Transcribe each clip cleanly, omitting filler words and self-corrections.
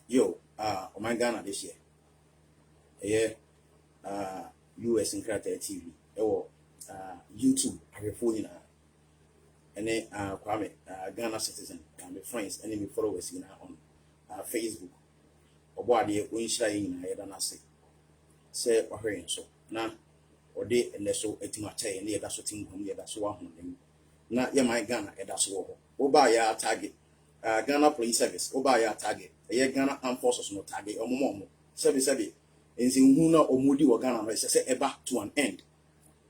Yo, Oman Ghana this year. Yeah, US and Krata TV. YouTube, I phone and then Kwame, Ghana citizen, and my friends, and my followers on Facebook. Or what they win shying, I don't say, or hearing so. Now, or they and so a timate, and that's what team home, that's one. Not my Ghana, and that's all. Oba ya target. Ghana Police Service, Oba ya target. Ghana Armed Forces no target or momo. Sebi. Inzinhuna omudi wa Ghana say eba to an end.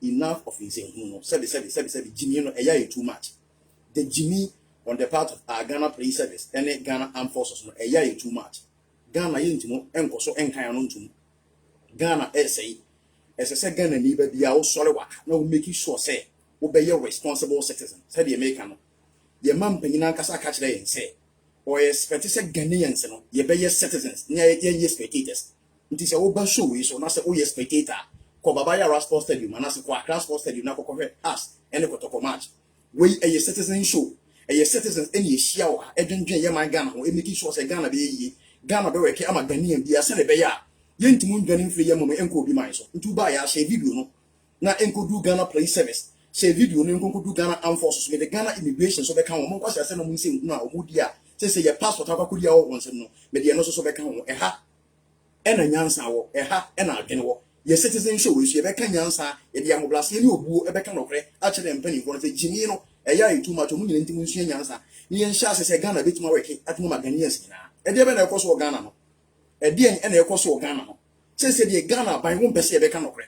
Enough of inzinhuno. Sebi. Jimmy no eya too much. The Jimmy on the part of Ghana Police Service and Ghana Armed Forces no eya too much. Ghana yintimo enkoso enkaya no ntum. Ghana say Ghana ni be bia wo sore wa na we make sure say we be responsible citizen. Say the American ye man panyina kasa ka kire yen say or expect say Ghanaians no ye be citizens na ye spectators nti say wo ba show we so na say wo ye spectator ko baba ya Sport Stadium na say ko Accra Sport Stadium na ko hwe us ene ko to match we ye citizen show ye citizens ene ye hia wo edwendwen ye man Ghana ho e make sure say Ghana be ye Ghana be work ama Ghanaian bia say le be ya ye ntimu ndwane mfiri ye mom enko obi man so nti ba ya share video no na enko du Ghana Police Service say video no nko do Ghana Armed Forces with the Ghana immigration so be kan wo kwase ase no mun se na omudi a say your passport akwakodia wo won no me de no so be kan wo eha ena nyansa wo eha ena adwene wo ye citizen show we so ye be kan nyansa ye de amoblase ni obuo e be kan nokre a kire mpani ko no say jimi no eya yitu ma to mun nyina ntimu nsu nyansa ni ye nhya ase say Ghana betima weke atimo Ghanaians nyina e de be na ekoso wo Ghana no e de en na ekoso wo Ghana no say de Ghana ban wo mpese ye be kan nokre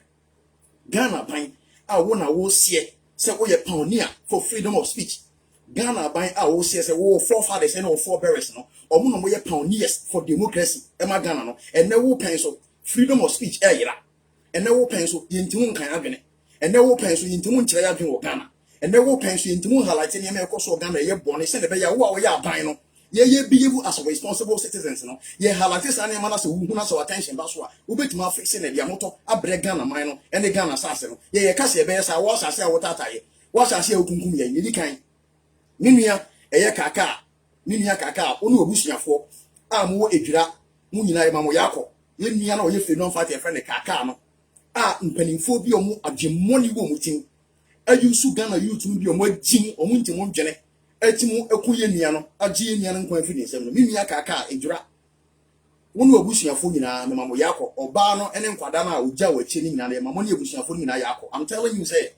Ghana ban a wo na wo sie say we are pioneer for freedom of speech. Ghana by our says we forefathers and our forebearers no. Or no we are pioneers for democracy. Emma Ghana no. And now we pencil freedom of speech era. And now we pencil intimun kan agene. And now we pencil intimun chaya bin Ghana. And now we pencil intimun highlighting yeme ekoso Ghana ye born say be ya wo we ya ban no. Ye be able as responsible citizens no. Ye highlight say na mana say hu na so attention ba so a. Obetima fix na dia moto abre Ghana man no. And the Ghana sase no. Ye kase be say wo sase a wo tataye. Wo sase a okunkum ye ni kan. Ninia eye kaka. Ninia kaka onu obusuafo a mo edwira mu nyina ye mamo yakọ. Ye nua na o ye fe no fight e friend kaka no. A mpanimfo bi o mu adwemmoni wo mutin. Ayusu Ghana youth bi o mu agin o mu ntimo dwene. Etimu ekuye nua no agye nua no nkwan fi nsem no minua kaka edwira wonu abusuafo nyina me mamo yakọ oba no ene nkwada na ogya wachi ni nyina na mamo ne abusuafo nyina yakọ. I'm telling you say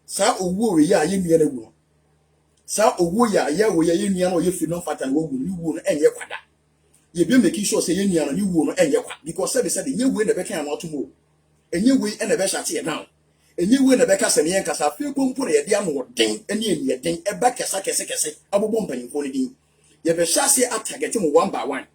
sa owo we ya ye nua na gu no sa owo ya we ya ye nua no ye fi no fata na ogu ni wo no enye kwada ye be make sure say ye nua no ni wo no enye kwa because said ye we na be kan no atomo enye we ene be hyate now enye we na be ka se ne yen kasa fe pompo na ye de ano den ene ene den e ba kese abobo mpanimfo ne din ye be hyase atagete mo one by one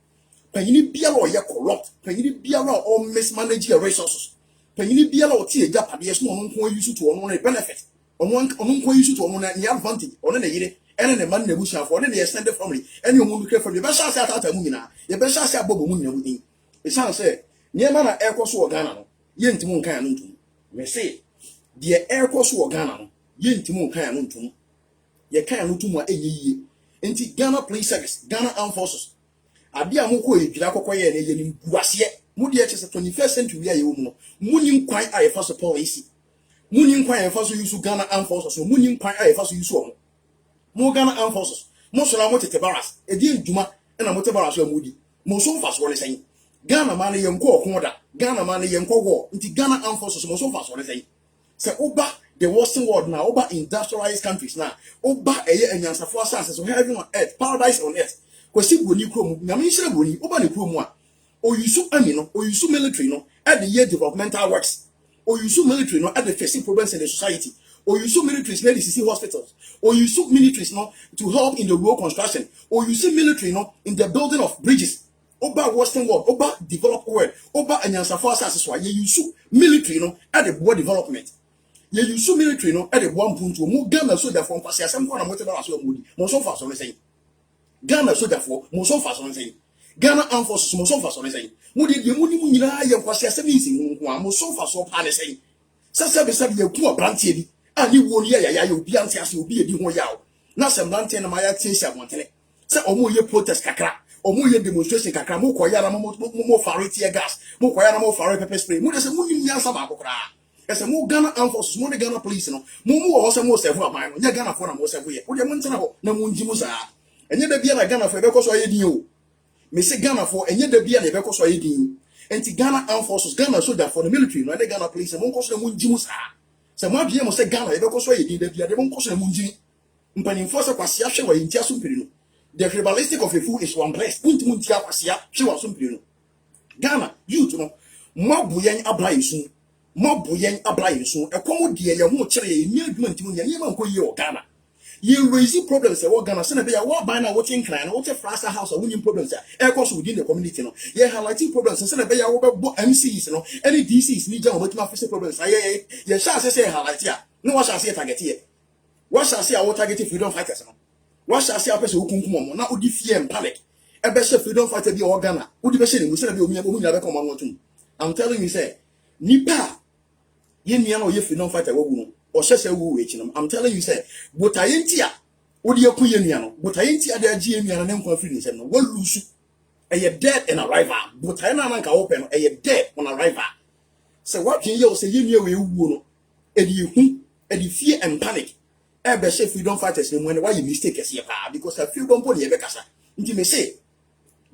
panyini biara o ye corrupt panyini biara o mismanage your resources panyini biara o tie japade so no nko use to ono na benefit ono nko use to ono na ni advantage ono na yire ene ne man na busuafo ono na extended family ene omu nukre family be hyase atata mu nyina ye be hyase abobo mu nyina mu din e san say niema na ekoso o Ghana no ye ntimo nkan no ntum me say de ekoso o Ghana no ye ntimo nkan no ntum ye kan no ntum a eyiye enti Ghana Police Service Ghana Armed Forces ade a moko edwira kokoye na ye ni buase mu de eche 21st century aye wo mu no muni nkwan aye fa so police muni nkwan aye fa so use Ghana Armed Forces muni nkwan aye fa so use o mo Ghana Armed Forces mo so na mo tete baras edi nduma na mo tete baras amudi mo so fa so ne sen Ghana man ye nko okon da Ghana man ye nko wo nti Ghana Armed Forces mo so fa so ne sen se oba the western world now oba industrialized countries now oba eye anyansafo asase so heaven on earth paradise on earth kwesi boni krom nyame nhire boni oba ne krom a oyusu army no oyusu military no at the year developmental works oyusu military no at the facing problems in the society oyusu military no the city hospitals oyusu military no to help in the road construction oyusu military no in the building of bridges oba western world oba developed world oba anyansafo asase so ye yusu military no at the board development ye yusu military no at the one point mu Ghana so da from kwase asem ko na mote ba so amudi mo so fa so ne say Ghana soldier for mo so fa so ne say Ghana Armed Forces mo so fa so ne say mo de mu ni mu nyina ye kwase asem nsi nko a mo so fa so pa ne say sasa be sabe ye ku obrantie bi a ni wo ni ya obi anti ase obi edi ho ya o na sem brante na ma ya tie sia montene se omo ye protest kakra mo ye demonstration kakra mo koya na mo fare tear gas mo koya na mo fare pepper spray mo de se mo nim nyansa ba kokra ese mo Ghana Armed Forces mo de Ghana Police no mo wo se mo serve aban no nya Ghana for na mo serve ye wo de mo ntena ho na mo nji mo saa enye da bia na Ghana for be ko so ye din o me se Ghana for enye da bia na be ko so ye din enti Ghana Armed Forces Ghana soldier for the military no de Ghana Police mo ko so na mo nji mo saa se mo abia mo se Ghana ye be ko so ye din da bia de mo ko so na mo nji mpanimfo se kwase ahwe wa yintia so mpiri no. The tribalistic of a fool is one blessed. Untia kwasia, she was some Ghana, you to know. Mobuyen ablaisun, Mobuyen ablaisun, a common dear, your more cherry, near Dumantimun, Yaman Koyo, Ghana. You raising problems, a Ghana, Senator, what by now watching clan, what a faster house, a winning problems, air course within the community. No, yeah, highlighting problems, and Senator, MCs, no, any DCs need to my officer problems. I, yes, shall say highlight here. No, what shall say target here? What shall say our target freedom fighters? What shall say a person who come now would fear and panic? A best freedom fighter be Ghana. Would you be saying we said we never come on? I'm telling you, say, Nipa, Yeniano, ye freedom fighter, or Sessa woo, I'm telling you, say, but I ain't here. Would you put Yeniano? But I ain't here, their GM and them confidence, and one lose. A ye dead and arrival, but I know open, a ye dead on arrival. So what can you say? You know, you would, and you fear and panic. Ebe say freedom fighters no when why you mistake as here because I feel don't put the kasa nti me say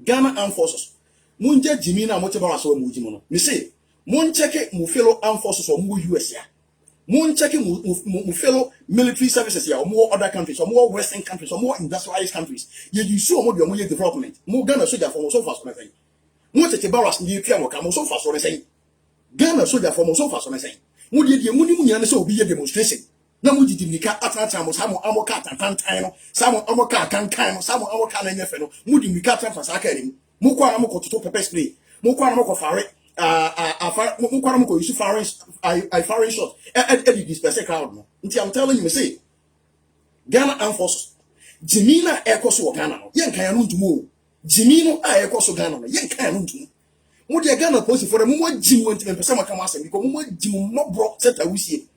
Ghana Armed Forces munje jimi na mo tebara so mu jimi no me say mun check mu fellow armed forces or mu US ya mun check mu fellow military services ya or more other countries or more western countries or more industrialized countries ye you so mo de mo ye development mo Ghana soldier for so fast so say mo tete barras ni twa mo ka mo so fast so say Ghana soldier for mo so fast so say mo de mu ni mu nyina say obi ye demonstration na mu didimika atata mo samo amoka tantan no samo amoka kankan no samo amoka na nyefe no mu didimika tantan sa aka ni mu kwa na mo kototo pepper spray mu kwa na mo ko fare mu kwa na mo ko use fare fire shot e disperse crowd no nti I'm telling you me say Ghana Armed Forces jimina e koso Ghana no yen kan ya no ntumo jimino a e koso Ghana no yen kan ya no ntumo mu de Ghana police for mu jim won ti me pese maka ma asem because mu jim no bro set awusie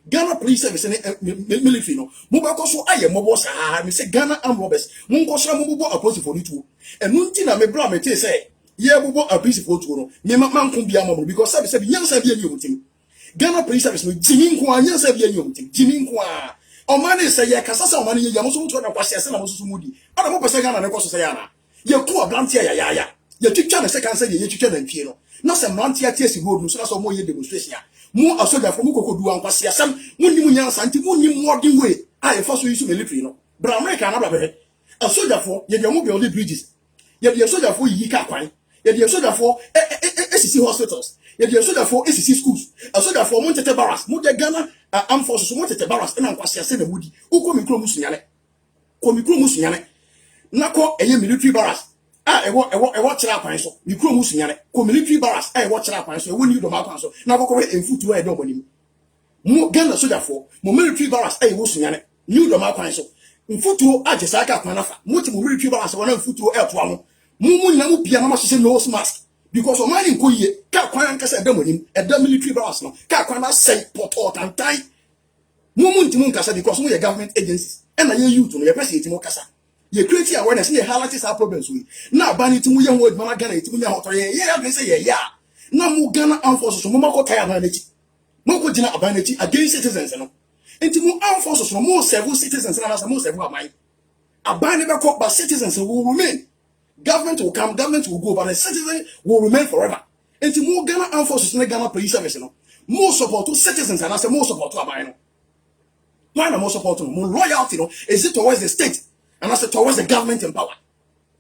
Ghana Police Service and military no mobile so aye mobo sa me say Ghana Armed Robbers mun ko so mobo approach for itu and nunti na me bra me tell say ye bobo approach for itu no me man ko bia mo because say nyansa bia ni omutim Ghana Police Service no jimi nko nyansa bia ni omutim jimi nko o man say ye kasa sa o man ye yamoso mutu na kwase ase na mosusu mudi ada mo pese Ghana ne ko so say ya na ye ko abrantia ya ye twitwa na second say ye twitwa na ntwie no na se mrantia tie si road no so na so mo ye demonstration mu asoja for mu kokodu ankwase asem munni mu nyansa nti munni modern way I for so use military no bra America na bra be asoja for ye de mu build bridges ye de asoja for yi ka kwan ye de asoja for SCC hospitals ye de asoja for SCC schools asoja for mu tete barracks mu de Ghana Armed Forces mu tete barracks na ankwase ase na mudi uko mikro musunyane nako eye military barracks ewo chira kwan so mikro musunyane ko military barracks ewo chira kwan so ewo ni do ma kwan so na kokore emfutu e do bonim mu Ghana soldier for mu military barracks ewo sunyane ni do ma kwan so mfutu agesa aka kwan nafa mu ti mu military barracks wona mfutu e to amo mu nyina mu bia na ma hye nose mask because o man nko yie ka kwan anka se da monim e da military barracks no ka kwan na say poto tantai mu ntimu nkasa because mu ye government agencies e na ye youth no ye pese yetimu kasa ye create awareness ye highlight our problems we na ba ni timu ye ho adwuma Ghana yetimu nya hoto ye ya say ye ya na mu Ghana Armed Forces mo mako tire na chi mo ko gina aban na chi against citizens no enti mu Armed Forces no mo serve citizens na mo serve aban aban ne be call but citizens will remain government will come government will go but the citizens will remain forever enti mu Ghana Armed Forces na Ghana Police Service no mo support to citizens and I say mo support to aban no why na mo support no mo loyalty no is it towards the state and I said towards the government in power.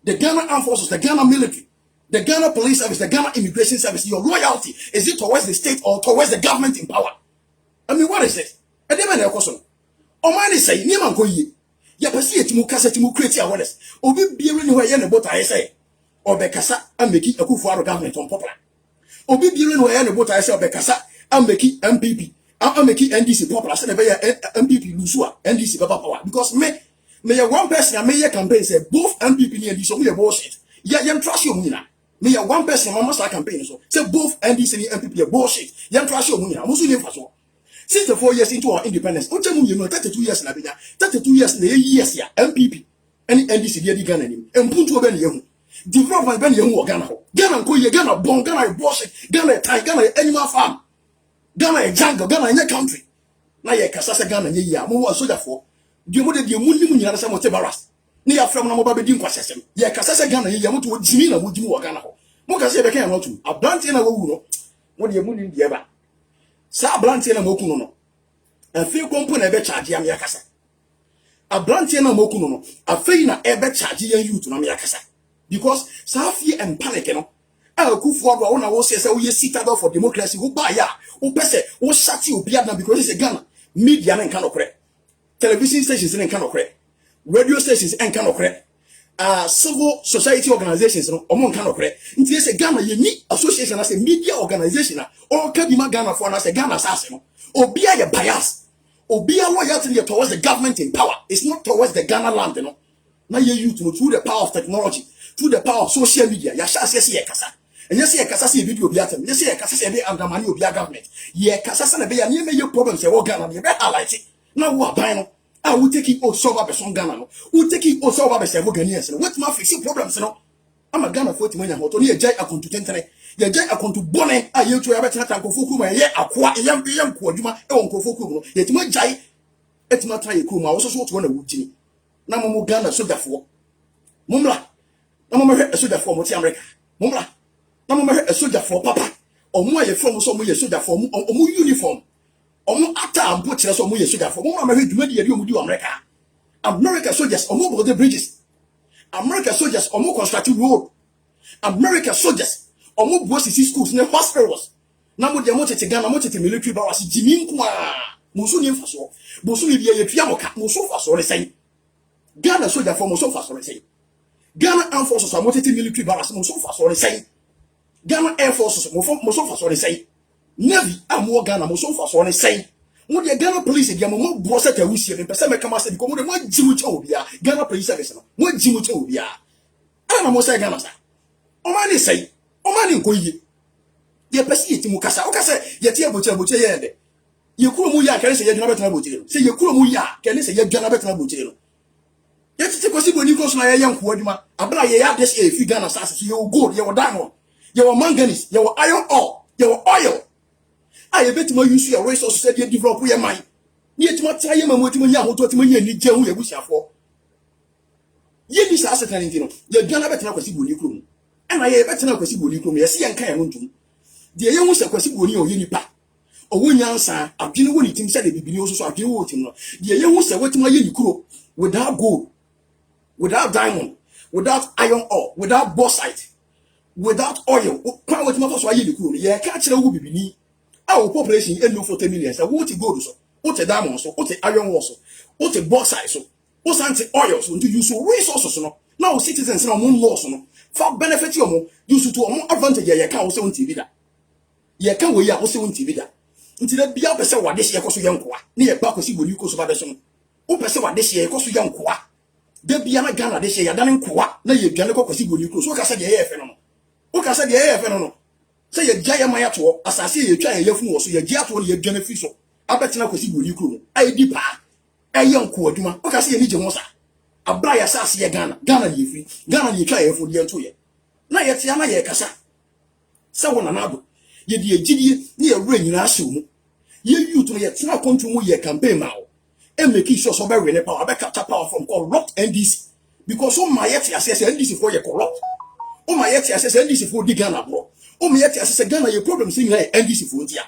The Ghana Armed Forces, the Ghana military, the Ghana Police Service, the Ghana Immigration Service, your loyalty, is it towards the state or towards the government in power? I mean, what is it? I didn't know question. O man is saying, Niman go ye. Ya pasi etimu kasa etimu create awareness. Obi biere ni ho ye ne bota I say. Obekasa ameki Akufo-Addo government on popular. Obi biere ni ho ye ne bota I say obekasa ameki MPP. Ameki NDC popular. Say be MPP lusua NDC baba power because me one person I may campaign say both NDP and NDC so bullshit. Yeah, you trust you muna. Me one person mama start campaign so say both NDC and NPP bullshit. You trust you muna. Musu ni faso. Since the 4 years into our independence, until you know 32 years na benya. 32 years na years ya MPP. Any NDC dey Ghana nim. Empuntu obe na yehu. Development ben ye Ghana ho. Ghana ko ye Ghana bon, Ghana e bush, Ghana e tie, Ghana e animal farm. Ghana e jungle, Ghana e country. Na ye kasa se Ghana ye ya. Mo wo soldier for. Die mo de die mu ni mu nyina se mo te baras. Ni ya frem na mo ba be di nkwasesem. Ye kasa se Ghana ye ya mo to jimi na mo jimi wo Ghana ho. Mo kasa ye be kan no tu. Abrante na wo wu no. Mo de mu ni die ba. Sa abrante na mo ku no no. Afi kompo na e be charge am ya kasa. Abrante na mo ku no no. Afi na e be charge yan youth na me ya kasa. Because sa fie and panic no. Kufuor do na wo say we citadel for democracy wo ba ya wo pese wo shati obi adna because it's a Ghana media na nka no kre television stations na nka no kre radio stations nka no kre civil society organizations no omo nka no kre nti say Ghana ye ni association as a media organization na o ka bi ma Ghana for na say Ghana sase no obi a ye bias obi a loyalty towards the government in power it's not towards the Ghana land no na ye youth no through the power of technology through the power of social media ya sha say ye kasa. And yes, ye kasa se video bi atem. Yes, ye kasa se be andamani obi government. Ye kasa se na be ya ne me ye problem se wo Ghana ye be highlight. Na wo aban no. Ah, we take it o solve be son Ghana no. We take it o solve be se wo Ghanaians no. What ma fix problems no. Ama Ghana for timanya ho to ne ye jai akontu tentene. Ye jai akontu bone a ye to ya betina tankofo ku ma ye akoa ye nko adwuma e won nkofo ku no. Ye tima jai etima tan ye ku ma wo so so to na wutini. Na mo Ghana sojafo. Mumla. Na mo hwe sojafo mo ti America. Mumla. Na mo a soldier for papa omo aye from so mo ye soldier for omo uniform omo ata ampo kire so mo ye soldier for mo ma hwe duma de omo di America soldiers omo build the bridges America soldiers omo construct road America soldiers omo build schools ne hospitals na mo de mo tete Ghana mo tete military barracks jimi nko a mo so ni mfaso bo so ni bia ye tua mo ka mo so faso re sen Ghana soldier for mo so faso re sen Ghana armed forces mo tete military barracks mo so faso re sen Ghana Air Forces mo so fa so ne say Navy amo Ghana mo so fa so ne say mo de Ghana police dia mo bro set awusie me pese me kama say because mo de mo jimu cha obia Ghana police service no mo jimu cha obia ana mo say Ghana sa o ma ni say o ma ni nkoyi ye pese ye timu kasa o kasa ye tie boche ye de ye kuro mu ya kere say ye Ghana betena boche no say ye kuro mu ya kere say ye Ghana betena boche no ye tete kwasi boni ko so na ye yanko adwuma abra ye ya des e fi Ghana sa so ye gold ye diamond your manganese, your iron ore, your oil. I bet you use your resources to develop your mind. Yet, what I am what you want to need to wish for. Ye this asset and you're gonna better not possible you and I better not possible you yes, and can do. The young was a possible you unipa. Or when you answer, I've been winning things said it be also I've been watching. The young was a what my unico without gold, without diamond, without iron ore, without bauxite. Without oil, kwa what mafo so aye the crew, ye ka kire wo bibini. Our population e no 40 million. So what gold so, what diamond so, what iron ore so, what bauxite so, what anti oil so, to use resources no. Now citizens no mon laws no. For benefit you mo, use to mo advantage ye ka wo se won TV da. Ye ka wo ya wo se won TV da. Nti da bia pese wade se ye koso ye nkoa. Ne ye ba kosi boni koso ba de so no. Wo pese wade se ye koso ye nkoa. Da bia na Ghana de se ya dane nkoa na ye dwane kosi boni koso. So ka se de ye fe no. Oka said ye no. Say ye jaya maya to asase ye twa ye yafu wo so ye gia to ye dwane fi so. Abetina kwesi boni kro no. Ai di pa. Ai yanko aduma. Oka say ye ni je ho sa. Abra ya asase ye Ghana. Ghana ye fi. Ghana ye twa ye fu ye nto ye. Na ye tia na ye kasa. Sa wona na ado. Ye di agidie ni ye wura nyina ahye mu. Ye youth no ye tina kontu mu ye campaign ma wo. E make sure so be we ne power, be capture power from corrupt NDC. Because so my yet assess NDC for ye corrupt. O ma yeti asese NDC for di Ghana bro. O ma yeti asese Ghana ye problem sin na NDC for ntia.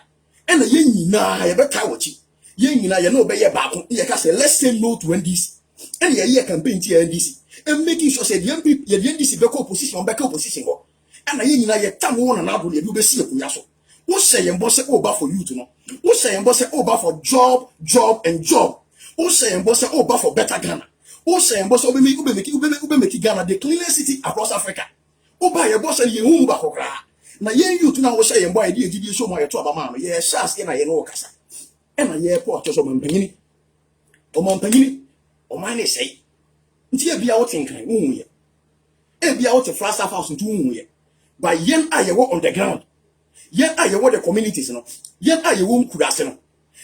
E na ye nyina ye beta wachi. Ye nyina ye no be ye baako. Ye ka say let's say no to NDC. And ye campaign to NDC. And making sure say the MP ye NDC be opposition be opposition ho. And na ye nyina ye tam won na abo ye do be see akunya so. Wo say ye mbo say oba for youth no. Wo say ye mbo say oba for job. Wo say ye mbo say oba for better Ghana. Wo say ye mbo say ube make Ghana the cleanest city across Africa. Oba ye boss ye hu ba kokra na ye youth na wo hye ye boy de agidi so mo ye to abama no ye shas ye na ye no kasa e na ye po to so mampanyini o man ne sei nti e bia wo tenkan wo hu ye e bia wo te flasa house nti wo hu ye ba yen a ye wo on the ground yen a ye wo the communities no yen a ye wo nkurase no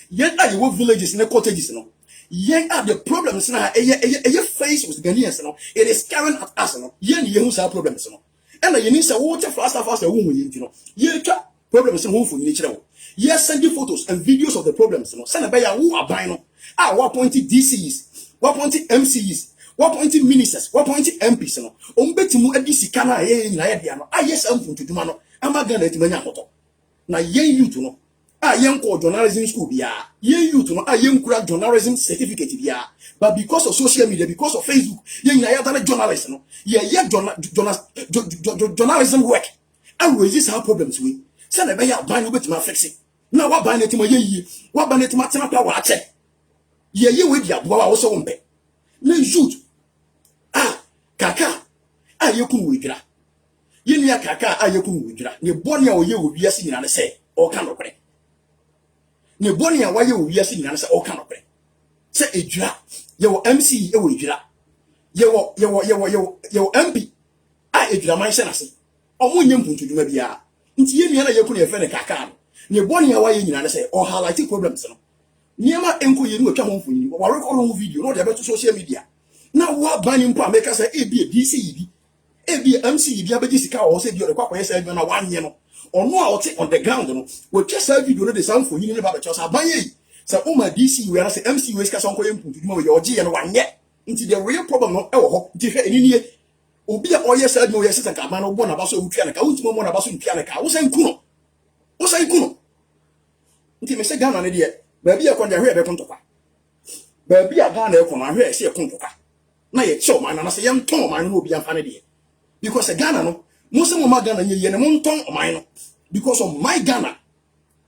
yen a ye wo villages ne cottages no yen are the problems na a face with Ghanaians no it is carrying at us no yen ye hu sa problems no and na yen say wo te fast wo hu yen no ye twa problems no hu ni kire wo ye send photos and videos of the problems no say na be ya wo aban no ah what point DCs what point MCs what point ministers what point MPs no ombetimu adi sika na ye nyina ye dia no ah yes amfu ntuduma no ama Ghana timanya hoto na yen youth no yen call journalism school bia yen youth no yen kura journalism certificate bia but because of social media because of Facebook yen na ya journalist no ye journalism work and resist our problems we say na be ya ban no betima fix it na wa ban netima ye yi wa ban netima tena pa wa ache ye we dia bo wa wo so wombe na youth kaka ayekun we dira yen ya kaka ayekun we dira ne boni a wo ye wo wiase nyina ne say o ka no kre ne boni a waye wo wiase nyina ne say o ka no kre say edwira ye wo MC e wo edwira ye wo MP edwira man se na se omo nyem puntuduma bia nti ye nua na yekun ye fe ne kaka no ne boni a waye nyina ne say o highlight problems no niema enko ye no atwa ho mfonyini wa record ho video no de beto social media na wa bani mpo ameka say ebi DC yi ebi MC yi abeji sika o say bi o de kwakwa say na wanye no ono a ote on the ground no we twa say video no de sam mfonyini ne ba be chosa ban yi say o ma DC we na say MC we sika so nko ye mpuntuduma we ye oje ye no wanye nti the real problem no e wo ho nti hwe enini obi a oye say no ye sisa ka ban no bo na ba so wutua na ka wuntimo mo na ba so ntua na ka wo say nkuno nti me say Ghana ne de ba bi e kwanja hwe be kontokwa ba bi a Ghana e kono hwe se e kontokwa na ye chew man na say yem ton man no obi amfa ne de because Ghana no mo se mo ma Ghana nye ye ne mo ton man no because of my Ghana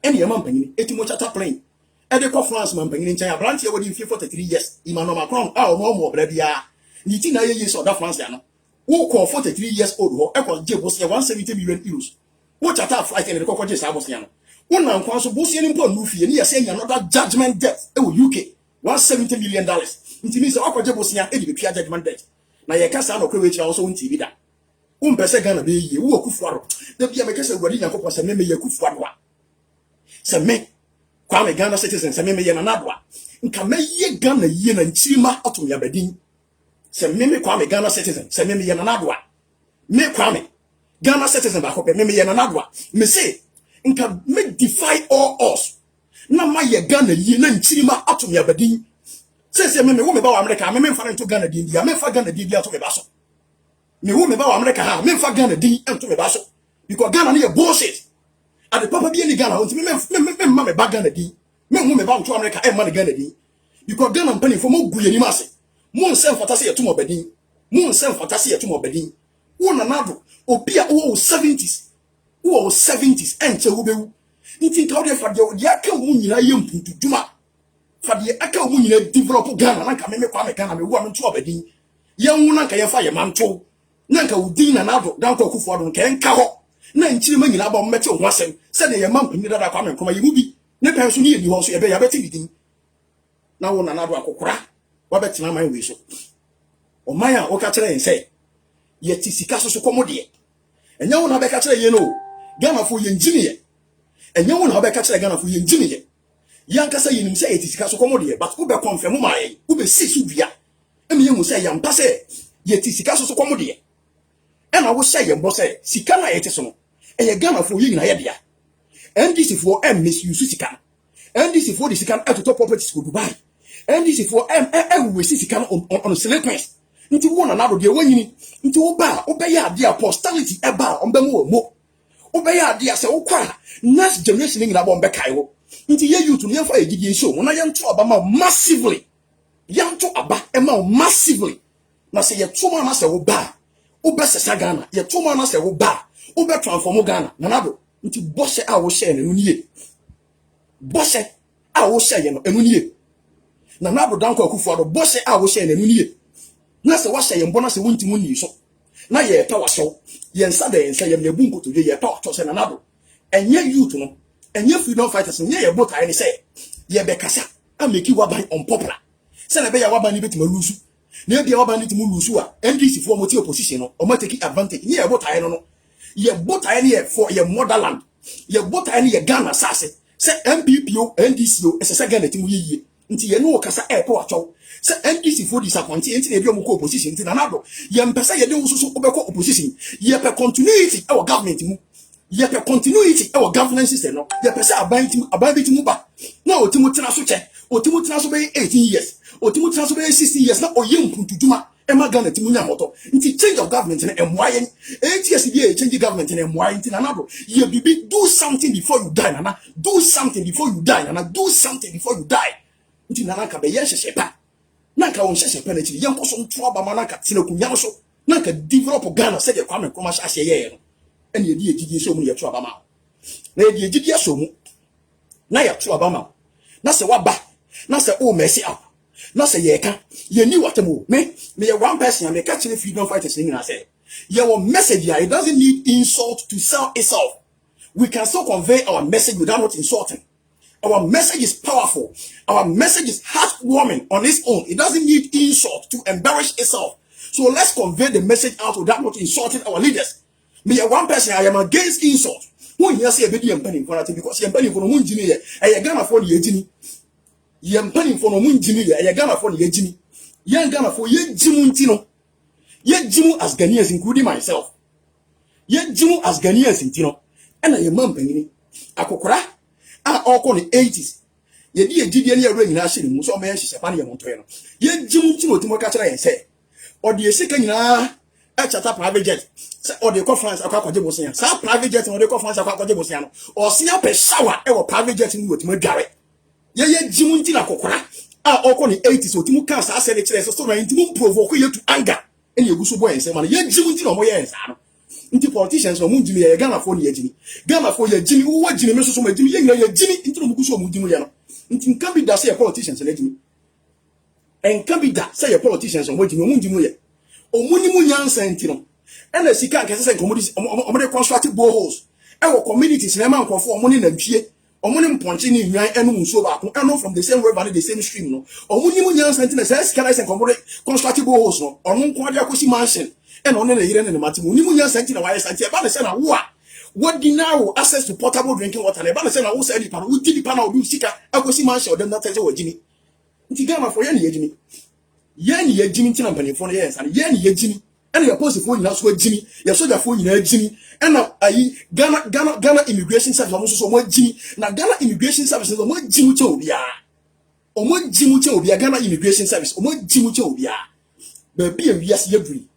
and ye man panyin etimo chata plane e de ko France man panyin nchen abrantie wodi mfie 43 years Emmanuel Macron mo bra bia ni ti na ye so da France ya no wo ko 43 years old ho e ko je bo se 170 million euros wo chata flight e de ko je sa bo se ya no wo na nkwa so bo se ni mpo nu fie ni ye se another judgment debt e wo UK $170 million nti mi se akwaje bo se ya e de pia judgment debt na ye kasa na okwe kira wo so nti bi da wo mpese Ghana be yi wo akufuaro da bia me kasa gwadi nyankopɔ se me ye akufuaro a se me kwa me Ghana citizen se me ye na nadwa nka me ye Ghana ye na nchirima atom ya badin se me kwa me Ghana citizen se me ye na nadwa me kwa me Ghana citizen ba ko pe me ye na nadwa me say nka me defy all odds na ma ye Ghana ye na nchirima atom ya badin se me wo me ba wa America me mfa nto Ghana din dia me mfa Ghana din dia to me ba so me wo me ba wa America ha me mfa Ghana din to me ba so because Ghana na bullshit at the papa bi ni Ghana unti me ma me ba Ghana din me wo me ba to America e ma ni Ghana din because Ghana mpani fo mo gu ye ni ma se mo nsem fatase ye to mo badin mo nsem fatase ye to mo badin wo na nado obi a wo 70s enche wo bewu nti nka wo de fa de aka wo nyina ye mputuduma fa de aka wo nyina develop Ghana na nka me kwa me Ghana me wo am to obadin ye wu na nka ye fa ye manto na nka wo din na nado dan ko akufo do nka enka ho na nchiri ma nyina ba mmete ho asem se de ye mampani dada kwa me nkoma ye mu bi ne pen so ne ye ni ho so ye be ya beti bidin na wo na nado akokora wa betina man we so o man a wo ka kire nse ye ti sika so komode enya wo na be ka kire ye no Ghana fo ye njini ye enya wo na be ka kire Ghana fo ye njini ye yanka say ye nim say ye ti sika so komode but wo be confirm ma ye wo be si so bia emi ye mu say ya mpa say ye ti sika so komode ena wo say ye mbo say sika na ye ti so no eye Ghana fo ye nyina ye dia NDC fo misuse sika NDC fo di sika atoto properties ko Dubai NDC fo we sika on Philippines nti wo na nado de wanyini nti wo ba wo be ya de apostality e ba on be mo wo be ya de ase wo kwa next generation ngira bo on be kai wo nti ye youth no ye fa egidie show mo na ye nto aba ma massively ye nto aba e ma massively na se ye tuma na se wo ba wo be sesa Ghana ye tuma na se wo ba wo be transform Ghana na nado nti bose a wo share no nie bose a wo share no enu nie na nado danko akufo ado bose a wo share no enu nie na se wa share mbona se wonti munni so na ye ta waso ye nsa da ye nsa ye mebu nkoto ye ta to se na nado enye youth no enye freedom fighters nye ye bota ye se ye be kasa ameki waban unpopular se na be ya waban ni betima lusu na be ya waban ni timu lusu a NDC fo mo ti opposition no o ma take advantage nye ye bota ye no ye bota ye ne for ye motherland ye bota ye ne ye Ghana sase se MPPO NDCO ese se Ghana timu ye nti ye no kasa epo acho se NDC for disappoint enti na ebi omko opposition nti na nado ye mpesa ye de wo so obeko opposition ye pe continuity our government mu ye pe continuity our governance system no ye pe se aban biti mu ba na otimu tena so che otimu tena so be 18 years otimu tena so be 60 years na oye mpuntuduma ema Ghana timu nya moto nti change of government na emwaye 8 years be change government na emwaye nti na nado ye bibi do something before you die nana do something before you die nana do something before you die nti nana ka be ye hyehye pa nanka won hyehye pa na chi ye nkoso nto aba ma nanka tena kunya so nanka develop Ghana se de Kwame Nkrumah hyehye ye no ene ye di ejidi so mu ye to aba ma na ye di ejidi so mu na ye to aba ma na se waba na se o mercy up na se ye ka ye ni watemu me ye one person me catch the freedom fighters thing na say your message here, it doesn't need insult to sell itself. We can still convey our message without not insulting. Our message is powerful. Our message is heartwarming on its own. It doesn't need insult to embarrass itself. So let's convey the message out without not insulting our leaders. Me one person, I am against insult. When you say a video penny for nothing because you're penny for no moon jimmy, I am gonna for the Jimmy. You're penny for no moon jimmy, I am gonna for the Jimmy. You're gonna for ye Jimuntino. Ye Jimu as Ghanaians, including myself. Ye Jimu as Ghanaians, Intino. And I am mumping. Akokora. All the 80s. Ye dear Gideon ring Nashi, Muso Man, she's a funny Montoya. Ye Jimu Timokacha and say, or the second at a private jet, or the conference of Kakajibosian, some private jet or the conference of Kakajibosian, or see up a shower or private jet in with Megare. Ye Jimu Tina Kokora. All the 80s, or Timukas, I said it's so many to provoke you to anger. And you go so boy and say, man, ye Jimu Tino Moyens. Into politicians or Munjimi, a Ghana for ye Jimmy. Ghana for ye Jimmy, who Jimmy Meso, Jimmy, Jimmy, into Muguso Mujimiano. Into can be that say a politicians and Jimmy. And can be that say a politicians on waiting Munjimuya. Or Munimunian Sentino. And the Sika can say commodities on the constructed boreholes. Our communities never conform money and cheer. Or money punching in your and so back, and not from the same river, the same stream. No, or Munimunian Sentinel says, can I say constructed boreholes? No, or Munquadiacosi mansion. And on the Iran and the Matimu, Nimunya Santina, why Santia, Banasana, what deny access to potable drinking water? Banasana, who said it, who did the panel, do Sika, Akosi Marshall, then not tell Jimmy. Tigama for Yanni Jimmy. Yanni Jimmy Tinampany for years, and Yanni Jimmy, and your post phone now with Jimmy, your soldier phone in Jimmy, and now Ghana immigration service almost so much Jimmy. Now Ghana immigration services are more Jimmy Tobia. Or more Jimmy Tobia, Ghana immigration service, or more Jimmy Tobia. Baby, yes, you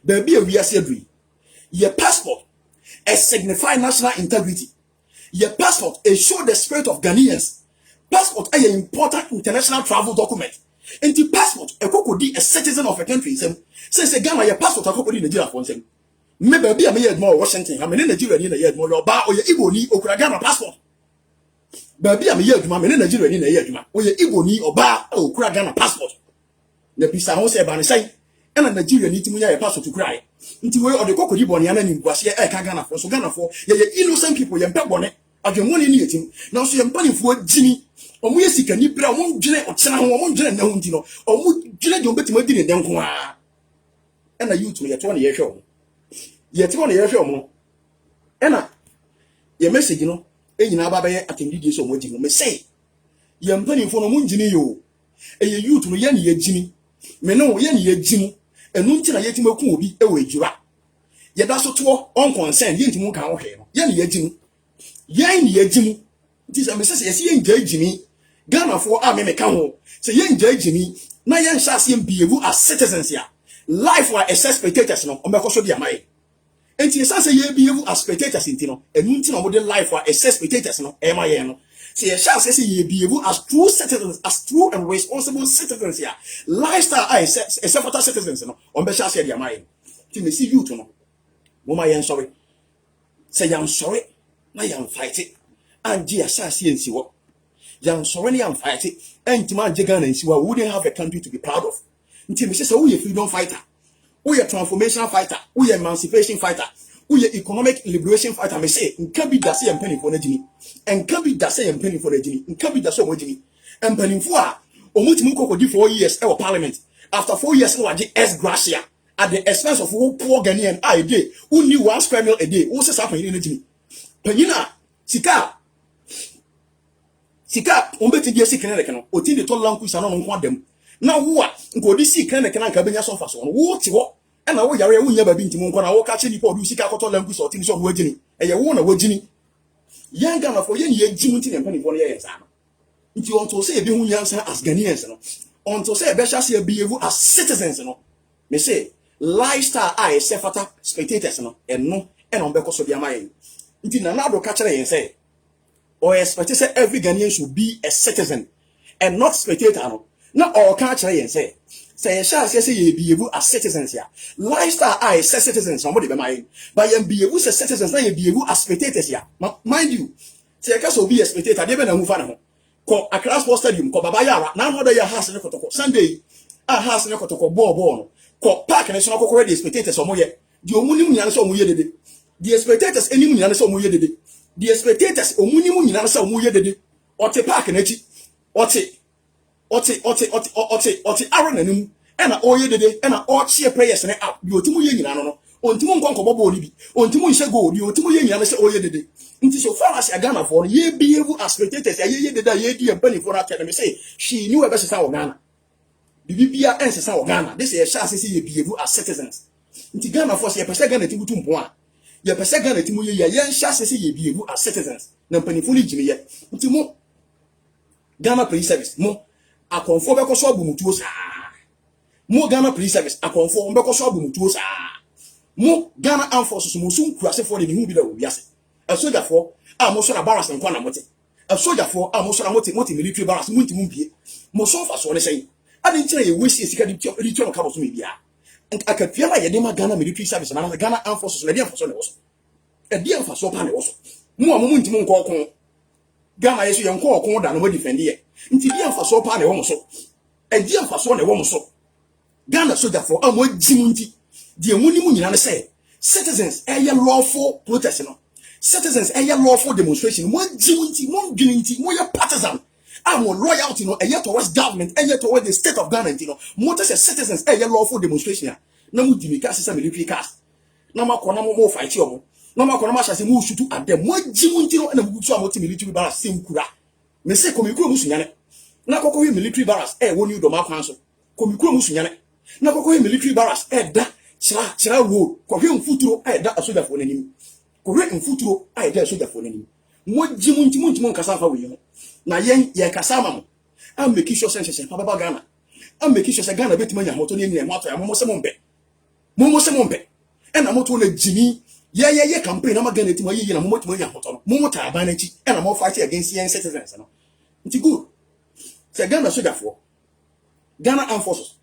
Baby, we are every. Your passport signify national integrity. Your passport show the spirit of Ghanaians. Passport is an important international travel document. And the passport a citizen of a country. Since Ghana, your passport a copy in Nigeria for him. Maybe I may more Washington. I mean Nigeria in a year more your bar or your Igbo ni or Ghana passport. Baby, I may hear my in Nigeria in a year or your Igbo ni or bar or Ghana passport. The Pisa Hose Banisai. And Nigeria need to me a passport to cry. Into where or the cocoa bonny and was here Ghana for so Ghana for ye innocent people ye pep bonnet. I've been money near him. Now so you're planning for Jimmy. Or we see can you put a one general or China or one general no or would general don't bet my dinner then come. And a youth me at 20 years old. Yet 20 years old. And your message, you know, in Ababa attended you so much you may say. You're planning for no moon Jimmy you. A youth me ye Jimmy. Me no ye Jimmy. And until I yet mo ku obi e we jura ye da so to on concern ye ntimu kan wo hwe no ye ne ye jimu ye ne ye jimu nti se me se ye se ye nja jimi Ghana for a me ka ho se ye nja jimi na ye nsa se mbievu as citizens ya life wa assess spectators no o me ko so dia mai enti se ye bievu as spectators nti no enu nti no mo de life wa assess spectators no e ma ye no see a chance say ye be able as true citizens, as true and responsible citizens here. Lifestyle I except citizens, no. On be chance their mind. To me see you to know. Mama, I'm sorry. Say I'm sorry. Now I'm fighting. And dear Sassian what? Young sorry, I'm fighting. And to man Jagan and Siwa wouldn't have a country to be proud of. Until me say, oh, you freedom fighter. Oh, you transformation fighter. Oh, you emancipation fighter. Uye economic liberation fighter me say nka bi da say empany for na jimi nka bi da say empany for na jimi nka bi da so mo jimi empany for a omutimi kokodi 4 years e parliament after 4 years no age S gracia at the expense of who poor Ghanaian a day who need 1 square meal a day who say sa panyin na jimi panyina sika ombeti die sika ne keno oti de to lanku sa no nko adem na wo a nko di sika ne kena nka benya so fa so no wo ti wo e na wo yare wo nya ba bi ntimo nko na wo ka che nipa odu sika koto lanku so oti ni so wo agini eye wo na wo agini yanga na fo ye ye jimu nti ne mpani fo no ye sa no nti on to say ebi hu nyansa as Ghanaians no on to say e be sha say behave as citizens no me say lifestyle I sefata spectators no eno on be koso bi amaye nti na do ka kire yen say or expect say every Ghanaian should be a citizen and not spectator no na or ka kire yen say ye sha say ye behave as citizens ya lifestyle I say citizens somebody be my but ye behave as citizens na ye behave as spectators ya mind you say ka so be a spectator dey be na hu fa na ho ko Accra Sports Stadium ko baba yara na ho da ya house ne kotoko Sunday house ne kotoko ball no ko park ne so ko ready spectators omo ye di omunim nyane so omo ye dede the spectators enim nyane so omo ye dede the spectators omunim nyane so omo ye dede ote park na chi ote aro nanim e na oye dede e na o chie prayers ne up di otimu ye nyane no ontimu nkonko bobo ni bi ontimu nhye goal di otimu ye nyane se oye dede nti so far as Ghana for ye behave as spectators ye dede ye di empani for academy say she knew about sesa Ghana bibia ensesa Ghana this ye sha say ye behave as citizens nti Ghana for ye pese Ghana timu tumpo a ye pese Ghana timu ye sha say ye behave as citizens na mpani fu ni jimi ye nti mo Ghana Police Service mo akonfo be ko so abumutuo sa mo Ghana Police Service akonfo be ko so abumutuo sa mo Ghana Armed Forces mo sun kurase for de hu bi da wo biase a soldier for a mo so na barracks nko na mote a soldier for a mo so na mote military barracks mo ntimu bie mo so fa so ne sei ade nkire ye wesi sika di tio no ka bo so me bia akafia na ye de ma Ghana Military Service na Ghana Armed Forces na de fa so ne wo so e de fa so pa ne wo so mo mo ntimu nko okon Ghana yeso ye nko okon da no mo defend ye nti de fa so pa ne wo so e de fa so ne wo so Ghana soldier for a mo jimu nti de munimu nyina ne say citizens lawful protest no citizens lawful demonstration mo jimu nti mo dwini nti mo ye partisan am loyalty no towards government towards the state of Ghana nti no mo te say citizens lawful demonstration na mo dimi ka sesa military cars na makona mo fight yo mo na makona ma shase mo shutu adem mo jimu nti no na mo gutu am military barracks sem kura me say komikuro mo sunyane na kokko military barracks woni do ma kwan so komikuro mo sunyane na kokko military barracks da chira road ko hwe mfuturo da asoja fo nanim ko hwe mfuturo da asoja fo nanim mo jimu nti mo nkasa fa we ho na ye kasa ma mo am make sure sense papa Ghana am make sure Ghana betima nya moto ne ni mo ato ya mo se mo mbe e na moto na jimi ye campaign na ma Ghana tima ye na mo moto nya moto mo ta aba na chi e na mo fight against yen citizens no nti good se Ghana soja fo Ghana Armed Forces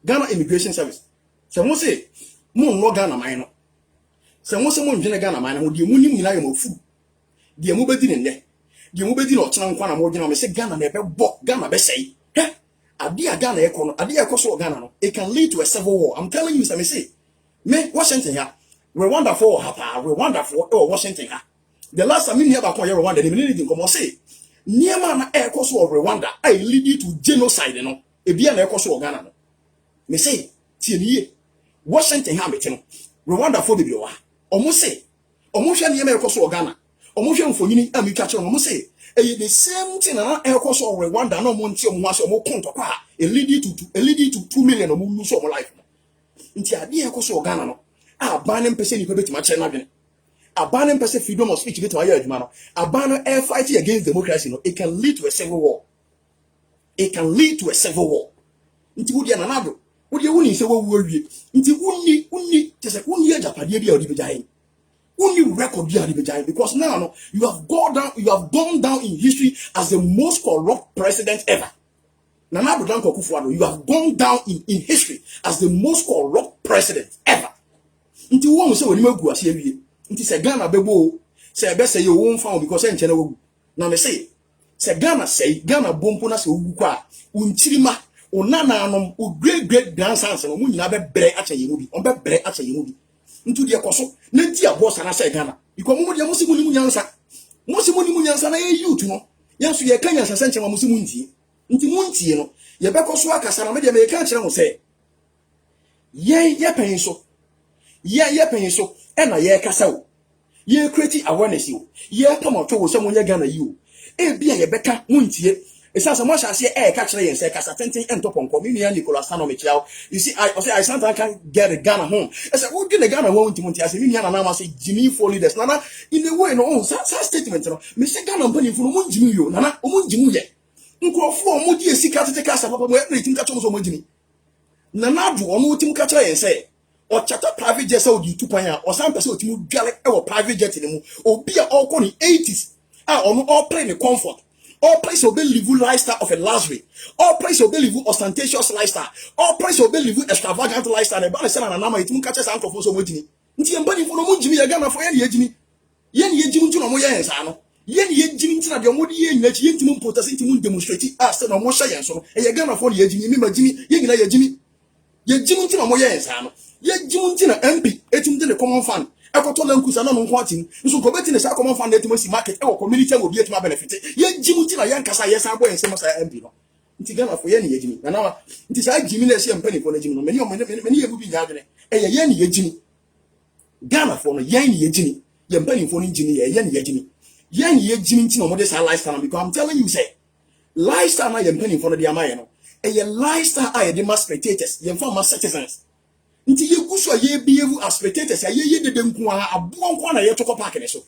Ghana Immigration Service se mo se mo no Ghana man no se mo se mo ndwene Ghana man no de mu nim nyina ye mo fu de mu bedi ne nne de mu bedi no otena nkwa na mo dwene me se Ghana na be bo Ghana be sei he ade a Ghana e ko no ade e ko so Ghana no it can lead to a civil war. I'm telling you, me say me Washington here we wonderful hapa we wonderful Washington here the last time me about kon Rwanda de me need nko mo say niema na e ko so Rwanda I lead to genocide no e bia na e ko so Ghana no me say tie niye Washington ha meti no Rwanda fo bebi wa omo say omo hwe niema e ko so Ghana omo hwe mfonyini amika kire omo say the same thing na e ko so Rwanda no mo nti omo ase omo konto kwa e lead to 2 million omo lose omo life nti ade e ko so Ghana no abane mpese ni pebeti ma kire na dwene abane mpese freedom of speech beti wa ya adwuma no abane e fight against democracy no it can lead to a civil war. It can lead to a civil war. Nti wodi na nado wodi woni se wo awie nti wonni tese wonni ajapade bia odi bejae wonni record bia odi bejae because now no you have gone down in history as the most corrupt president ever. Nana Abraham Akufo-Addo, you have gone down in history as the most corrupt president ever. Nti wo se woni magu ase awie nti se Ghana bebo se be se ye wo mfa because enche na wo na me se Ghana say Ghana bompo na se ogu kwa unchirima onana anom o great grandsons no mu nyina be bre acha ye mu bi on be bre acha ye mu bi ntu de koso na di abosa na say Ghana because mu de mo se mu ni mu nyansa na ye youth no yanso ye kanya sasa nche ma mu se mu ntie nti mu ntie no ye be koso akasa na me de me kan kire mo say ye pen so e na ye kasa o ye create awareness o ye pamoto wo se mo nya Ghana yi o Ebia ye beka muntie. Esanse mo shall say catch yen say kasa tenten ento ponko. Me nua Nicolas Sano me chiao. You see I sometimes can't get a Ghana home. I said, "What did the Ghana home to I said, me nua na say Jimmy for leaders. Nana in the way no sa statement no. Me say Ghana mpani fu no mun Jimmy yo. Nana o mun Jimmy ye. Nkrofo o mo di esika tete kasa papa mo e tim ka chomo so mo Jimmy. Nana do ono tim ka yen say or chata private jet so di 2 pan or some person tim dwale e wo private jet ni mu. Obi a all ko ni 80s. Ono all play in comfort. All place will be live lifestyle of a luxury. All place will be live ostentatious lifestyle. All place will be live extravagant lifestyle. The balance na na it mun catch us uncle for so mojini. Nti embani for no mojimi ya Ghana for ye ejini. Ye ni ejimi ntu no mo ye ensa no. Ye ni ejimi nti na de mo de ye nyachi ye ntimu protest ntimu demonstrate say no mo hye yenso no. E ye Ghana for ye ejimi me majimi ye nyina ye ejimi. Ye ejimi nti na mo ye ensa no. Ye ejimi nti na MP etim de the common fund. Ekoto na nkusa na no nko atim nso ko beti ne sa common fund etim si market e wo community wo bi etim benefit ye jimu nti na ye nkasa ye san boy nsem sa MP no nti Ghana for ye ne ye jimi na nti sa jimi na se mpani for na jimi no meni ye bu bi nya adwene e ye ne ye jimi Ghana for no ye ne ye jimi ye mpani for no jimi ye ne ye jimi ye ne ye jimi nti no mo de sa lifestyle because I'm telling you say lifestyle na ye mpani for no de amaye no e ye lifestyle a ye de mass spectators ye mfa mass citizens nti ye guso ye behave as spectators ye dede nko a abo nko na ye toko park ne so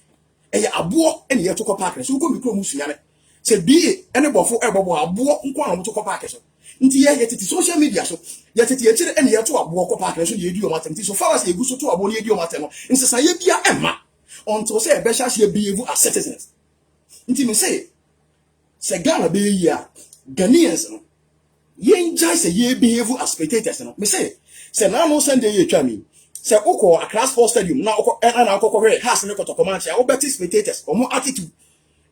eye abo ene ye toko park ne so ko mikro musunyane se bi ene bofo ebobo abo nko na mo toko park so nti ye tete social media so ye tete ye kire ene ye to abo ko park ne so ye di o matem nti so far as ye guso to abo ne ye di o matem no nsesa ye bia emma until say e be sha ye behave as citizens nti me say se Ghana be yi a Ghanaians no ye enjoy say ye behave as spectators no me say now no Sunday ye twa me say ukọ Accra Sports Stadium na ukọ na akọkọ hwe has ne kotoko match a obeti spectators omo attitude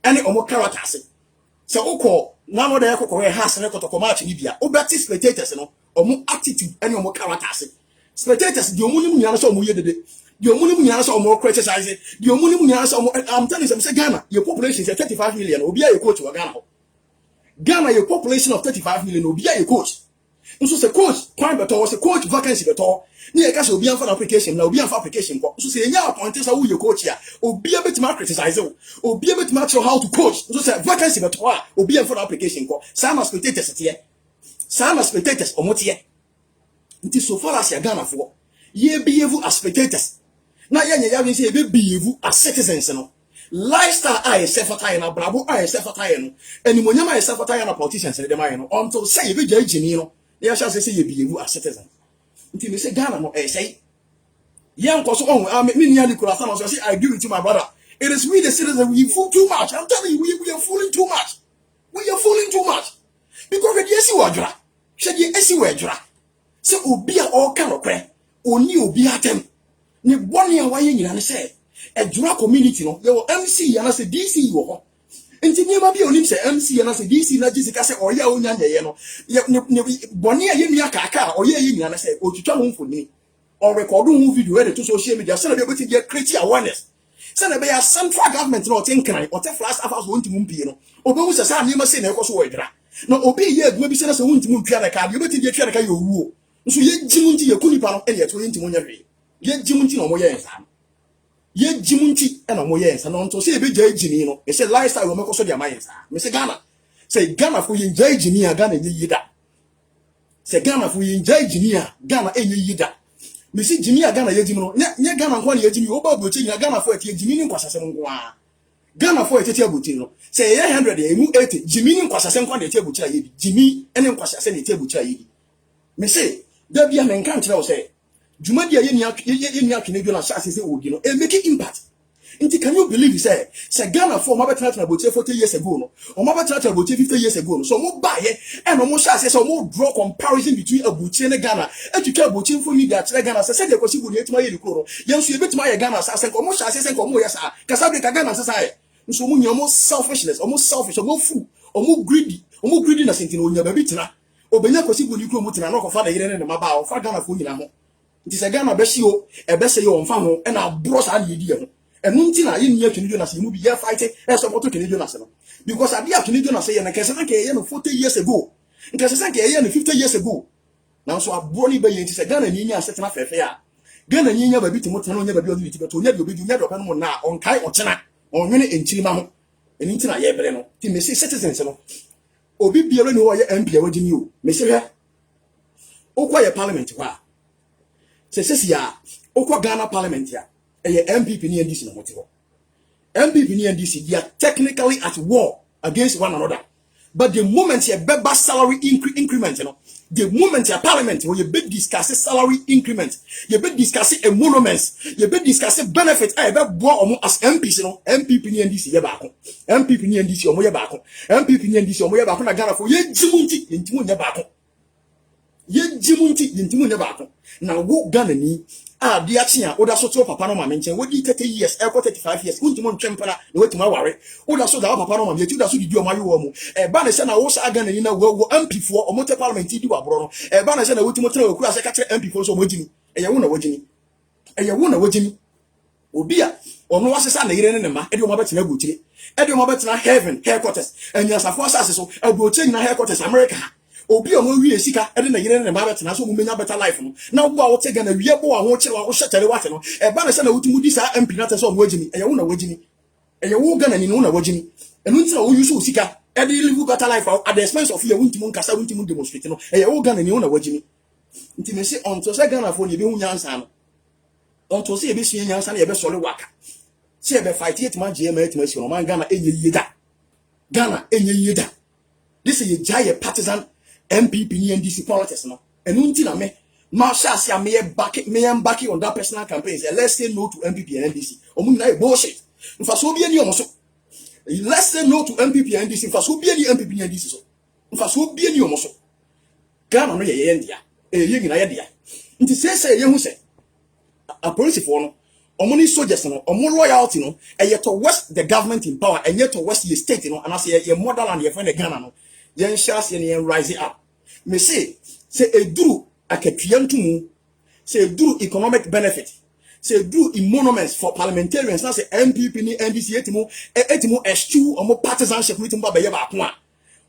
ene omo characters say ukọ na no dey akọkọ hwe has ne kotoko match ni bia obeti spectators no omo attitude ene omo characters spectators di omo ni mu nyana so omo ye dede di omo ni mu nyana so omo criticize di omo ni mu nyana so omo I'm telling you say Ghana your population is 35 million obi a ye coach wa Ghana your population of 35 million obi a ye coach. Nso se coach kwan beto se coach vacancy beto na ye ka se obi anfa application na obi anfa application ko nso se enya appointed sa wo ye coach ya obi a betima criticize wo obi a betima show how to coach nso se vacancy beto a obi anfa application ko sama spectators omotie nti so far as ya Ghana for ye behave as spectators na ye nya ya say be behave as citizens no lifestyle I self-attire na bravo I self-attire no animonyam I self-attire na politicians de dem no until say be jagini no ya shall say ye behave as citizens nti me say Ghana no say ye nkoso on me nia Nicolas Sano say I agree with you my brother it is we the citizens we fool too much I'm telling you we are fooling too much because we dey see wadra she dey esi wadra say obi a all kan okre oni obi atem ne boni a waye nyina ne say ejura community no ye MC ya na say DC wo ho nti nyema bi onim say MC ya na say DC na jisika say oya onya nyeye no ne boni a ye nua kaka oya ye nyina na say otutwa ho mfoni or record ho video e to social media say na be able to get create awareness say na be ya central government no tinkan o te flash afas wo ntimu mpie no obewu say say nyema say na ekoso wo edra no obi ye aduma bi say na say wo ntimu mpia na ka be able to get na ka ye owuo nso ye jimu nti ye kunipa no e ye to ye ntimu nya hwe ye jimu nti no mo ye nsa ye jimunti ena mo ye nsa no nto se ebe jai jini no e se lifestyle wo mekoso dia mayensa me se Ghana se Ghana fo ye jai jini a Ghana ye yida se Ghana fo ye jai jini a Ghana ye yida me se jini a Ghana ye jimi no nye Ghana nko na ye jimi wo ba boche nya Ghana fo etie jimi ni nkwasase nko a Ghana fo etie aboche no se ye 100 ye mu 80 jimi ni nkwasase nko na etie aboche a ye bi jimi ene nkwasase na etie aboche a ye bi me se da bia me nkan kire wo se Jumadi ye ni akine dwona shase se ogi no e make impact nti can you believe say Ghana for mabetena na boche 40 years ago no o mabetena na boche 50 years ago no so mo baye e no mo shase so mo draw comparison between abuche and Ghana etuka abuche mfo ni dia kire Ghana se de kwasi bu ni etima ye likoro yenso ye betima ye Ghana sa se ko mo shase se ko mo ye sa kasa be ka Ghana se sa ye nso mo nya mo selfishness o mo selfish o mo fool o mo greedy na sentino onya ba bitina obenya kwasi bu likoro mo tina no ko fa da yire ne maba o fa Ghana fo nyina ho nti se Ghana be hye o e be se ye on fa ho e na bro sa na yedi ho enu nti na ye ni atwene Jonas mu bi ye fight e support to Jonas no because ade atwene Jonas ye na kese na ke ye no 40 years ago nkese se ke ye no 50 years ago na so abro ni be ye nti se Ghana ni nya asetena fefe a Ghana ni nya ba bi timo tena onya ba bi odu ti beto onya bi obi nya do pa no na on kai o chena on nwene enchiri ma ho eni nti na ye bere no ti me say citizens no obi biara ni wo ye MP a wagini o me say hwe okwa ye parliament wa se ya okwa Ghana parliament ya ye MPP ni NDC na mote ho MPP ni NDC they are technically at war against one another. But the moment you beba salary increment, you know, the moment your parliament where you be discussing salary increment, you be discussing emoluments, you be discussing benefits, I be boy as MPs, you know, MPP ni NDC ye baako, MPP ni NDC omo ye baako, MPP ni NDC omo ye baako na Ghana for ye jimunti ye baako, ye jimunti ye baako. Na wo Ghana ni de atia oda so to papa no ma menchen wodi 30 years eko 35 years untumo ntwempana na wetima ware oda so da papa no ma metu da so didi o mayo wo mu ba na se na wo sa Ghana ni na wo MP fo o mote parliament di wabro no ba na se na wotimo tena okura se ka kire MP fo so mo gini eye wo na wogini obi a ono wasesa na yire ne ma e de o ma betina abuchire e de o ma betina heaven headquarters anyasafo asase so abuchire na headquarters America obi o mo wie sika e de na yire ne ma betena so mo menya better life no na wo a wo te Ghana wie bo a ho kire wa wo hyetere wate no ba na se na wotimu di sa MP na te so mo wagini eye wo na wagini eye wo Ghana ni no na wagini enu nti na wo use sika e de live better life at the expense of you wontimu nkasa wontimu demonstrate no eye wo Ghana ni no na wagini nti me se on to se Ghana fo ni be hu nyansa no on to se e be sua nyansa na e be sole waka se e be fight yet man GM yet man no man Ghana enye yeda this is a giant partisan MPP ni NDC politics no enu nti na me sha sia me back on that personal campaign say let's say no to MPP and NDC omu na bullshit nfa so bi ani omo so let's say no to MPP and NDC nfa so bi ani MPP and NDC so nfa so bi ani omo so Ghana no ye ndia ye nyina ye dia nti say ye hu say a police for no omo ni soldiers no omo loyalty no ye to west the government in power and yet to west the state no and say ye motherland ye friend Ghana no yen shas ye rise up me say eduru akatua ntumu say eduru economic benefit say eduru emoluments for parliamentarians na say MPP ni NDC etimo eschew omo partisanship with mba be ba ko a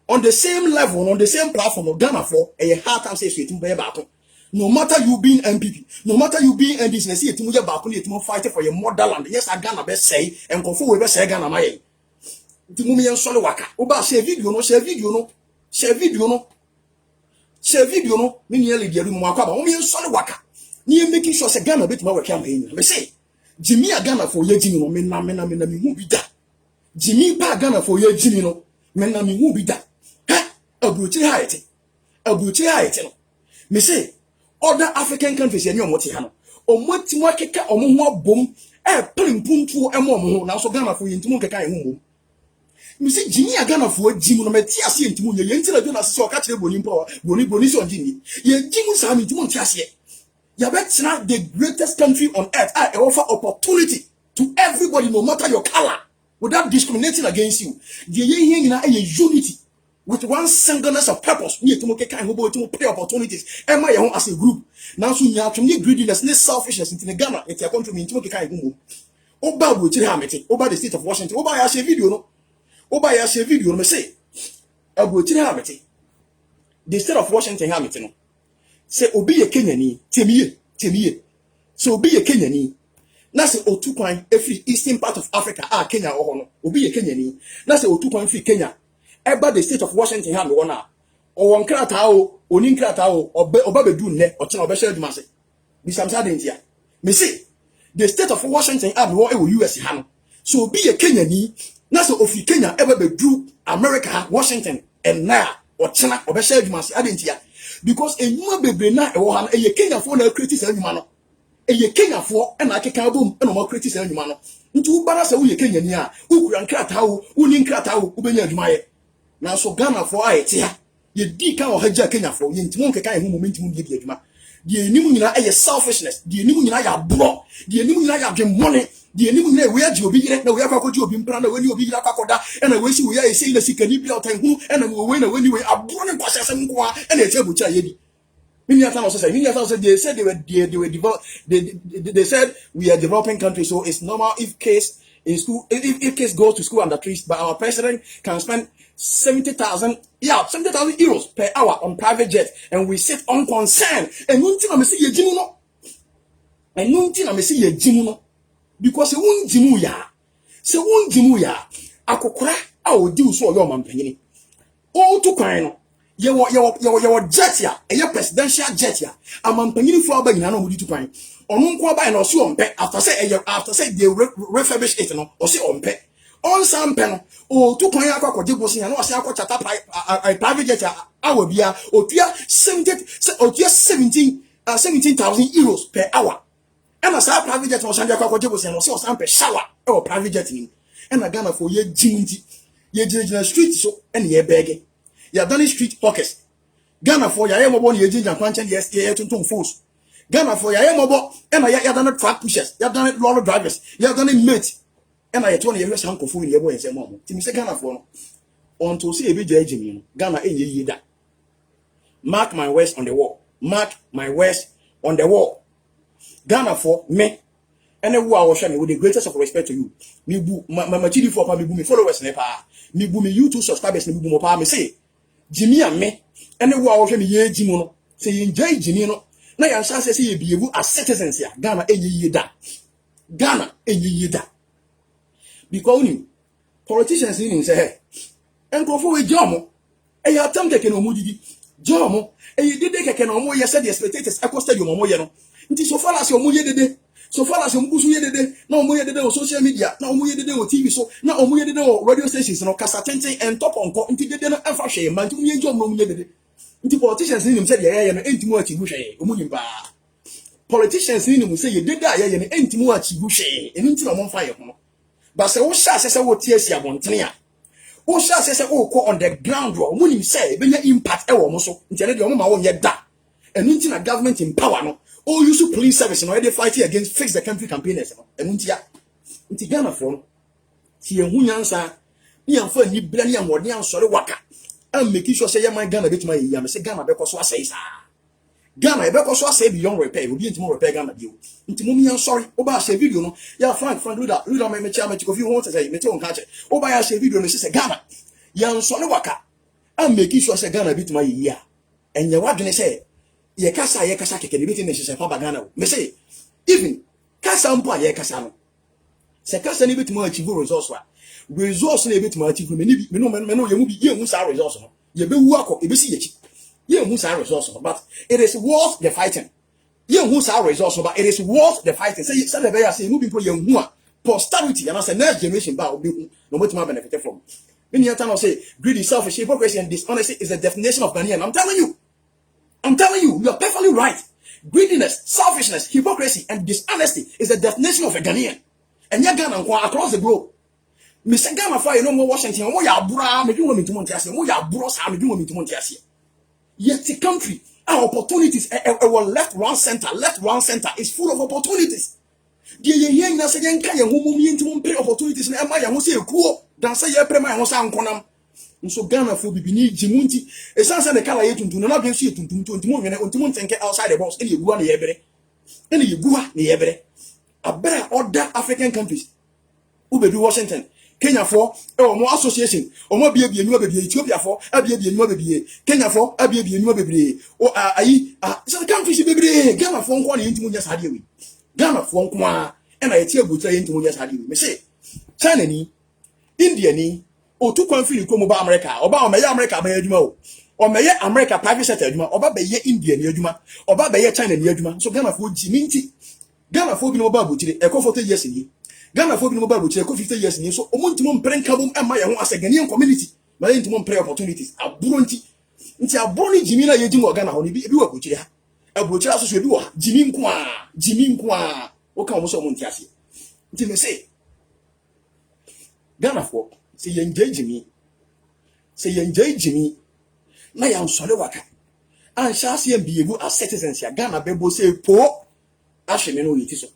on the same level on the same platform of Ghana for a hard time say etimo be ba ko no matter you being MPP no matter you being NDC na say etimo je ba ko etimo fight for your motherland yes Ghana be say enkofo we be say Ghana ma ye etimo me yen sole waka oba share video no me nearly dey room akwa ba o me nsole waka ni making sure say Ghana betima work campaign me say Jimmy Ghana for ye jimi no me na me hu bi da Jimmy pa Ghana for ye jimi no me na me hu bi da abuchi haite no me say other African countries ye ni omote ha no omoti mo keka omo ho abom plimpuntu emo omo ho na so Ghana for ye ntimo keka ye hu mo me say Jimmy Ghana for jimu no meti ase ntimo ye ntina do na se o ka kire boni so njini ye jimu sa mi ntimo nti ase ya betina the greatest country on earth I offer opportunity to everybody no matter your color without discriminating against you the ye na unity with one singleness of purpose we ntimo keka ho bo ntimo play opportunities e ma ye ho as a group now so nya atwom ni greediness ni selfishness in Ghana it your country ntimo keka ho mo oba bo chiri ha meti oba the state of Washington oba ya share video no me say abuchiri ha meti the state of Washington ha meti no say obi ye Kenyani temiye so obi ye Kenyani na say otu kwan every eastern part of Africa Kenya ho no obi ye Kenyani na say otu kwan free Kenya eba the state of Washington ha me wona o won krata o oni krata o oba bedu nne o chena oba share duma say bi samsa de ntia me say the state of Washington me wo e US ha no so obi ye Kenyani na so ofi Kenya eba bedu America Washington and now or chena oba share duma say adentia because enuma bebre na e wo ha no eye Kenya fo na create say enuma no eye Kenya fo e na akeka bom e no ma create say enuma no nti wo bara say wo ye Kenya ni a ukura nkrata wo uni nkrata wo ubenya adwuma ye na so Ghana fo ayete ha ye di ka o haja Kenya fo ye ntimo nkeka ye hu momentum di adwuma die enimu nyina eye selfishness die enimu nyina ya bro die enimu nyina ya dwemone die enimu nyina we agi obi yire na we akwakoji obi mpra na we ni obi yire akwakoda na we si we ya ese na sikani bi otan hu na we na we ni we abro ne kwasase nko a na eche bucha ye di mini ata no say they said they said we are developing country so it's normal if case in school if case goes to school under trees but our president can spend 70,000 euros per hour on private jet and we sit unconcerned and nunti na me say ye jimu no because se won jimu ya akokora a odi uso oyo mampanyini o to kwan no ye wo jet ya eye presidential jet ya amampanyini fo aba nyina no mudi to kwan onu nko aba na o se ompe after say they refurbish it no o se ompe on sampe no o to kwan akwakoje gosi ya no o se akwachata private jet ya awabia otua 17,000 euros per hour. And a private jet was under Quackos and also some shower or private jet in. And a gunner for ye ginty, ye ginger street so and ye begging. Ya done street pockets. Gunner for ya mobile, ye ginger punch and yes, ye to fools. Gunner for ya mobile, and I done it truck pushers, you done it lorry drivers, you done it mate. And I told you, uncle fool in your way and say, Mom, Timmy say Gunner for on to see a big Jimmy, Gunner in ye that. Mark my words on the wall. Mark my words on the wall. Ghana for me. And then I was showing with the greatest of respect to you. Me boo my chidi for me boo me followers nepa. Me boo me YouTube subscribers me boo mo pa me say Jimmy and me. And then I was showing me ye Jimmy no. Say enjoy Jimmy no. Na yan chance say ye be as citizens here. Ghana ye da. Ghana ye da. Because you politicians in say hey. And go for a job. E ya tam keke no mudidi. Jomo e ye dede keke no mo ye said the spectators Echo Stadium mo ye no. Nti so far as omo ye dede, so far as omo kusu ye dede, na omo ye dede on social media, na omo ye dede on TV so, na omo ye dede on radio stations no kasa tenten and top on nti dede no emfa hwe man nti omo ye njom no omo ye dede. Nti politicians ni nim say ye no enti mo achibu hwe, omo nim ba. Politicians ni nim say ye dede a ye no enti mo achibu hwe, eni nti na omo fa ye ho no. Ba se wo sha se wo tie sia bontene a. Wo sha se wo ko on the ground wo omo nim say be nya impact e wo mo so. Nti ene de omo ma wo nye da. Eni nti na government in power no. Oh, you should police service no they fighting against fix the country campaigners no enuntia nti Ghana for ti ehun yansa ni amfa ni bra ni amode ansore waka am make sure say my Ghana betuma yia me say Ghana be koso asai sa Ghana be koso asai beyond repair obi ntimo repair Ghana bio ntimo mi ansore oba share video no ya frank read that me chairman Kofi won say me te on catch oba ya share video no say Ghana ya ansore waka am make sure say Ghana betuma yia enye wadwene say ye kasa keke de biti ne hye fa bagana me say even kasa mpo ye kasa no se kasa ne biti mo achieve resource na biti mo achieve me no ye mu bi ye hu sa resource no ye be wu akọ e be si ye chi ye hu sa resource no but it is worth the fighting ye hu sa resource no but it is worth the fighting say the be ya say mu bi pro ye hu a posterity and as a next generation ba obi hu no motima benefit from when you tell say greedy selfish hypocrisy and dishonesty is the definition of Ghanaian. I'm telling you, you are perfectly right. Greediness, selfishness, hypocrisy, and dishonesty is the definition of a Ghanaian. And you're Ghana across the globe. Mr. Ghana for you know more Washington, more ya bra, me do want me to Montiasi, more ya bros, me do want me to Montiasi. Yet the country, our opportunities, our left, one center is full of opportunities. The ye na say yan kaya humu mi intimum pre opportunities na ma ya ho say ekuo dan say ye pre ma ya ho sa nkonam. Nso Ghana for bibini jimunti esanse ne kala yetuntum na bi nso yetuntum to ntimo nwene ntimo ntenke outside the box ene yegua na yebere ene yegua na yebere abere other African countries ubedu Washington Kenya for omo association omo biebie nyuma bebie Ethiopia for abiebie nyuma bebie Kenya for abiebie nyuma bebie o ayi some countries bebie Ghana for nko na yentimo nya sade we Ghana for nko a ena yeti abutra yentimo nya sade we me say China ni India ni o tu kwan firi komo ba America oba o meye America ba adwuma o meye America private sector adwuma oba be ye India ni adwuma oba be ye China ni adwuma so Ghana for ji minti Ghana for bi no ba botire e ko 40 years ni Ghana for bi no ba botire e ko 50 years ni so omontimo mprenka bom ema ye ho as a Ghanaian community ma ye ntimo mpre opportunities aburo nti aburo ni jimi na ye jimi o Ghana ho ni bi wa botire ha abotire aso so bi wo jimi nko a o ka mo so mo ntiase nti me say Ghana for say yenjejimi na ya nsole waka an shase en biegu as citizens ya Ghana bebo say po ahweme no yiti so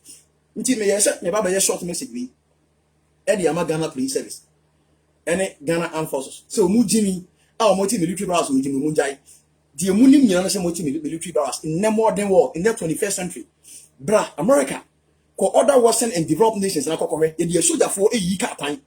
nti me yese me baba ye short message bi e de ama Ghana police service ene Ghana armed forces so mu jimi a o moti military barracks o jimi mu jai de mu nim nyina na se moti military barracks in the modern world in the 21st century bra America ko other western and developed nations na kokore ye de soldier for eyi ka pan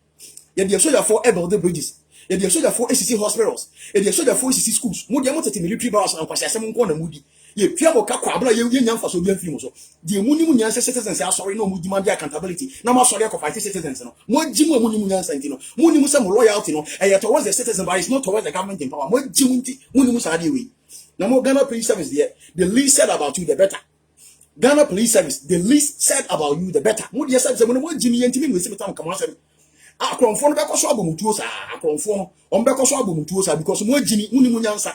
ye de soldier for build the bridges ye de soldier for ACC hospitals ye de soldier for ACC schools mu de mo tete military barracks and kwase asem nko na mudi ye pia wo ka kwabla ye nyamfa so bi afiri mo so de munimu nyansa citizens ya sorry no mu demand accountability na ma sorry ko fight citizens no mo jimu munimu nyansa nti no munimu say mo loyalty no towards the citizen but it's not towards the government in power mo jimu nti munimu sa de we na mo Ghana Police Service there the least said about you the better. Ghana Police Service the least said about you the better. Mo de say mo jimu yentimi mo simetam kamo asem akromfo no be koso abomutuo sa akromfo no on be koso abomutuo sa because mo jini munimu nyansa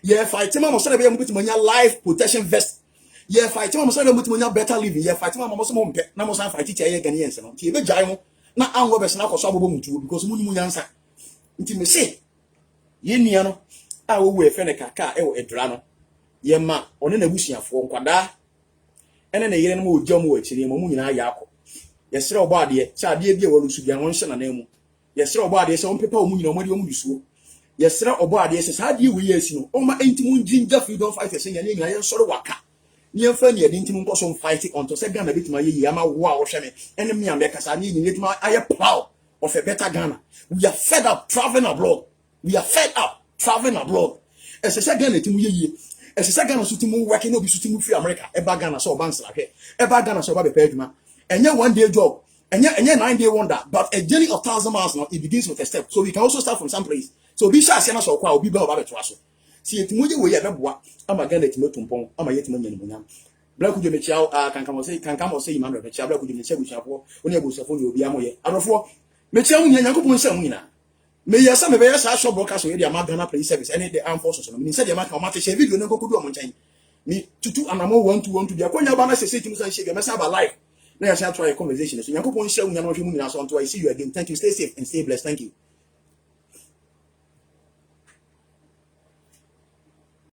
ye fight ma mo say be mo bitimo nya life protection vest ye fight ma mo say be mo bitimo nya better living ye fight ma mo say mo mpe na mo say fight teacher ye Ghanaians no ti be jai mo na anwo be se na koso abomutuo because munimu nyansa nti me say ye nia no a wo we fe ne kaka e wo edra no ye ma one na busuafo nkwada ene ne yere no mo ogya mo akiri mo nyina ya akọ yesere obo ade se ade bia wo lusu bia won hye na na mu yesere obo ade se won pepa omu nyina omodi omu lusuo yesere obo ade se sa ade we yesi no o ma entimu jinja freedom fighters nya ne nyina ye soro waka ni emfa ni ade entimu nko so fight on to se Ghana betima ye ama wo a wo hwe me ene me am kasa ni nyina betima aye proud of a better Ghana. We are fed up traveling abroad. We are fed up traveling abroad. As a Ghana timu ye as a Ghana so timu working no be so timu free America eba Ghana so banks la hwe eba Ghana so ba be peduma enya one day job enya 9-day wonder but a journey of 1,000 miles now it begins with a step so we can also start from some place so be sure say na so kwa obi ba be to aso see etimu ye we ye beboa ama Ghana timu tumpon ama ye timu nya nimunyam black ujo me chiao kankamo say Emmanuel me chiao black ujo me chiao bushafo oni abusafo ni obi amoye adofo me chiao nya Yakobon nsam nyina me yesa me be yesa shop broadcast we dey Ghana Police Service any the armed forces no me say dey ma ka ma te share video no gokudu o mo nchen me tutu anamo 1 dia konya ba na sese timu san shege me say ba live. Now I shall try a conversation. So, Yakobon shall know you. I see you again. Thank you. Stay safe and stay blessed. Thank you.